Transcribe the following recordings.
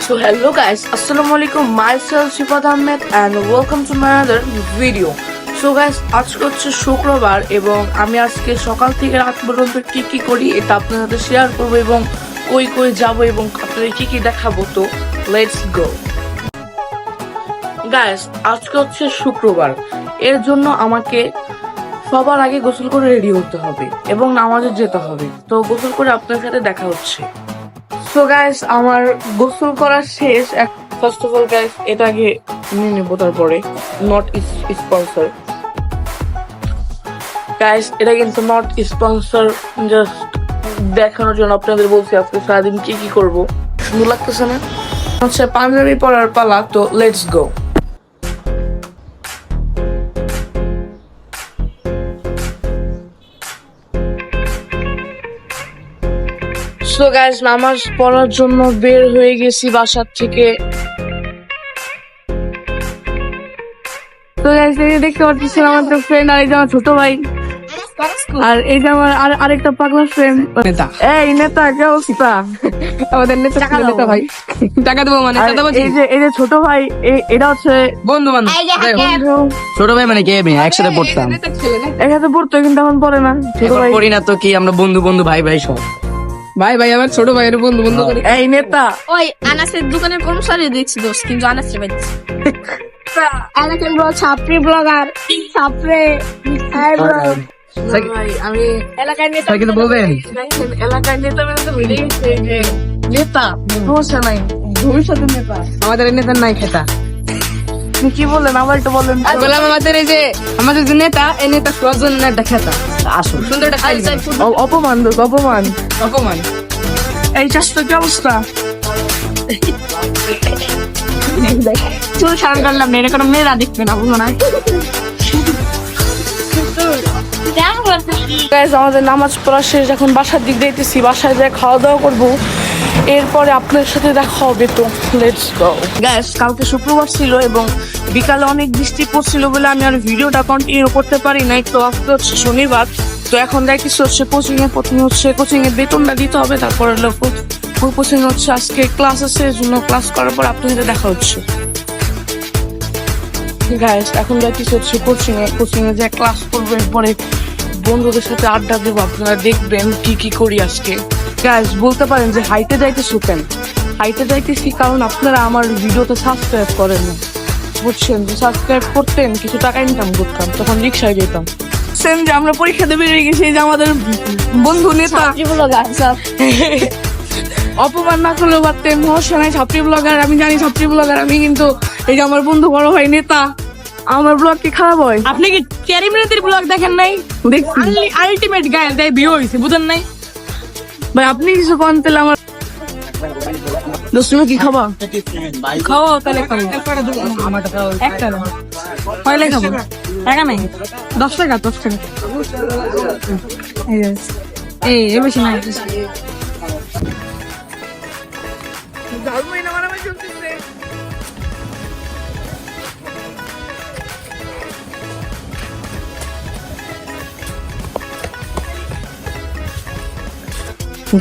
So hello guys, Assalamualaikum, myself Shifat Ahmed and welcome to my other video. So guys, আজকে হচ্ছে শুক্রবার এবং আমি আজকে সকাল থেকে রাত পর্যন্ত কি করি এটা আপনাদের সাথে শেয়ার করব এবং কই যাব এবং আপনাদের কি দেখাবো। তো লেটস গো গাইস, আজকে হচ্ছে শুক্রবার, এর জন্য আমাকে সবার আগে গোসল করে রেডি হতে হবে এবং নামাজে যেতে হবে। তো গোসল করে আপনার সাথে দেখা হচ্ছে। সো গাইস, আমার গোসল করা শেষ। ফার্স্ট অফ অল গাইস, এটা আগে নিয়ে নেবো, তারপরে নট স্পন্সর গাইস, এটা কিন্তু নট স্পন্সর, জাস্ট দেখানোর জন্য আপনাদের বলছি আজকে সারাদিন কি করবো। সুন্দর লাগতেছে না? হচ্ছে পাঞ্জাবি পরার পালা, তো লেটস গো। সো গাইস, নামাজ পড়ার জন্য বের হয়ে গেছি বাসার থেকে। তো গাইস, দেখতে পাচ্ছি আমাদের ফ্রেন্ড, আর এই যে আমার ছোট ভাই, আর এই যে আমার আরেকটা পাগলা ফ্রেন্ড নেতা। এই নেতা, কি অবস্থা? আমাদের নেতা ভাই, টাকা দেবো মানে এই যে ছোট ভাই, এটা হচ্ছে বন্ধু বান্ধব। ছোট ভাই মানে কে? আমি একসাথে পড়তাম, একসাথে পড়তো, কিন্তু এখন পড়ে না। ছোট ভাই পড়ি না তো কি, আমরা বন্ধু ভাই সব ভাই আমার ছোট ভাইয়ের বন্ধু করে। এই নেতা, ওই আনাসের দোকানের কর্মচারী দেখছি দোষ, কিন্তু আনাসের বাড়ি এলাকার ব্লগ, ছাপড়ি ব্লগার, ছাপড়ে ভাই আমি এলাকায় নেতা কিন্তু বলবেন এলাকায় নেতা তো ভুলে গেছে যে নেতা সমস্যা নাই, ভবিষ্যতের নেতা। আমাদের নেতার নাই খেতা। আপনি কি বললেন? আবার একটু বলেন। বললাম আমাদের এই যে আমাদের যে নেতা, এই নেতা সজন একটা খেতা। আসুন সুন্দর একটা অপমান অপমান। এই চাষটা কি অবস্থা? চুল সারান করলাম না, এটা কোনো মেয়েরা দেখবে না, বুঝো না? গাইস, আমাদের নামাজ পড়া শেষ, এখন বাসার দিক দিতেছি, বাসায় যেয়ে খাওয়া দাওয়া করবো, এরপরে আপনার সাথে দেখা হবে। তো লেটস গো গাইস। কালকে শুক্রবার ছিল এবং বিকালে অনেক বৃষ্টি পড়ছিল বলে আমি আর ভিডিওটা কন্টিনিউ করতে পারি নাই। তো আজকে হচ্ছে শনিবার, তো এখন দেখতেছি হচ্ছে প্রথমে হচ্ছে কোচিং এর বেতনটা দিতে হবে, তারপরে কোচিং হচ্ছে আজকে ক্লাস আছে, এর জন্য ক্লাস করার পর আপনার সাথে দেখা হচ্ছে। গাইস, এখন দেখতেছি হচ্ছে কোচিং এ যে ক্লাস করবো, এরপরে বন্ধুদের সাথে আড্ডা দেবো, আপনারা দেখবেন কি করি আজকে। গাইস, বলতে পারেন যে হাইটে যাইতেছি কারণ আপনারা আমার ভিডিওতে সাবস্ক্রাইব করেন না, বুঝছেন? যে সাবস্ক্রাইব করতেন, কিছু টাকা ইনকাম করতাম, তখন রিক্সায় যেতাম। সেম যে আমরা পরীক্ষা দেবে বেরিয়ে গেছি, যে আমাদের বন্ধু নেতা অপমান না করলেও পারতেন, সমস্যা নাই। ছাত্রী ব্লগার, আমি জানি ছাত্রী ব্লগার আমি, কিন্তু এই যে আমার বন্ধু বড় ভাই নেতা, আমার ব্লগ কি খারাপ হয়? আপনি কি ক্যারি মিনিটের ব্লগ দেখেন নাই? দেখছি আলটিমেট গায়ে দেয় ভিউ হয়েছে, বুঝেন নাই? ভাই, আপনি কিছু কন তাহলে আমার দোস্ত, তুমি কি খাবা? খাও তাহলে খাবো একটা না, কয়লে খাবো? টাকা নাই, 10 টাকা। এই বেশি নাই।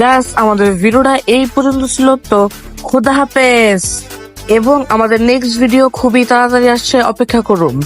গাইস, আমাদের ভিডিওটা এই পর্যন্ত ছিল। তো খোদা হাফেজ, এবং আমাদের নেক্সট ভিডিও খুবই তাড়াতাড়ি আসছে, অপেক্ষা করুন।